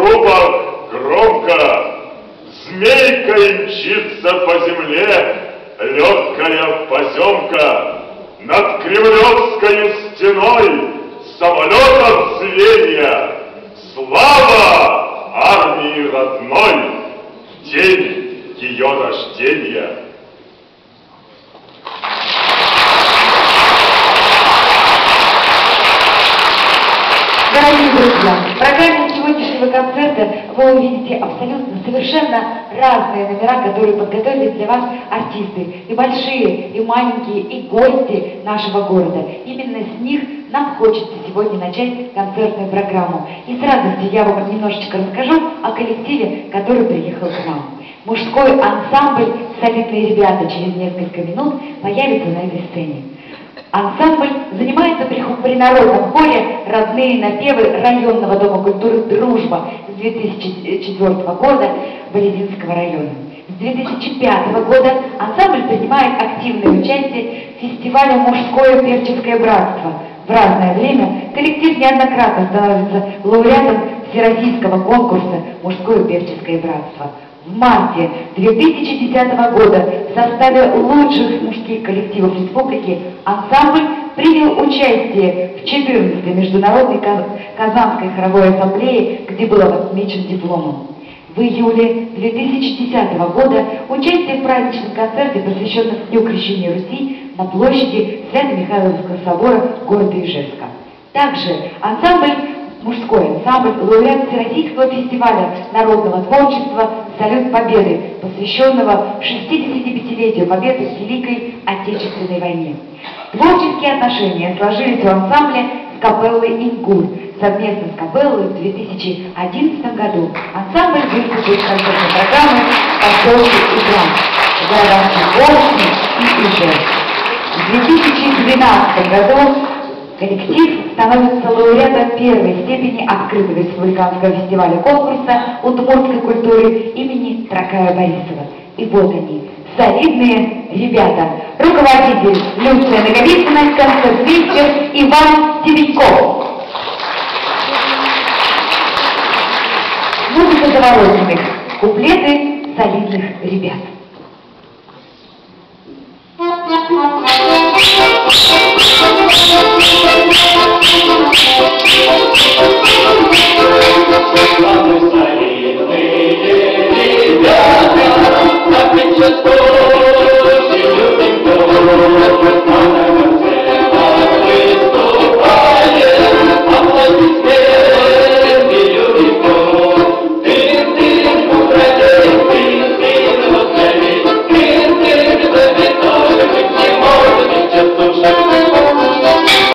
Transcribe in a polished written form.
трубах громко, змейкой мчится по земле легкая поземка. Над Кремлевской стеной самолетов звенья. Слава армии родной, день ее рождения. Дорогие друзья, в программе сегодняшнего концерта вы увидите абсолютно совершенно разные номера, которые подготовили для вас артисты. И большие, и маленькие, и гости нашего города. Именно с них нам хочется сегодня начать концертную программу. И с радостью я вам немножечко расскажу о коллективе, который приехал к нам. Мужской ансамбль «Солидные ребята» через несколько минут появится на этой сцене. Ансамбль занимается при народном хоре «Родные напевы» районного дома культуры «Дружба» с 2004 года Болезинского района. С 2005 года ансамбль принимает активное участие в фестивале «Мужское певческое братство». В разное время коллектив неоднократно становится лауреатом Всероссийского конкурса «Мужское певческое братство». В марте 2010 года в составе лучших мужских коллективов республики ансамбль принял участие в 14-й международной Казанской хоровой ассамблее, где был отмечен дипломом. В июле 2010 года участие в праздничном концерте, посвященном Дню Крещения Руси, на площади Свято-Михайловского собора города Ижевска. Также мужской ансамбль, лауреат Всероссийского фестиваля народного творчества «Салют Победы», посвященного 65-летию Победы в Великой Отечественной войне. Творческие отношения сложились у ансамбля с капеллой «Ингур». Совместно с капеллой в 2011 году ансамбль выступил с концертной программой «Поселки и Грант» в городах Волжский и Ижевск. В 2012 году коллектив становится лауреатом первой степени открытого республиканского фестиваля конкурса удмуртской культуры имени Тракая Борисова. И вот они, солидные ребята. Руководитель Люция Наговицына, концертмейстер Иван Стебеньков. Музыка завороженных, куплеты солидных ребят. Солидные ребята, как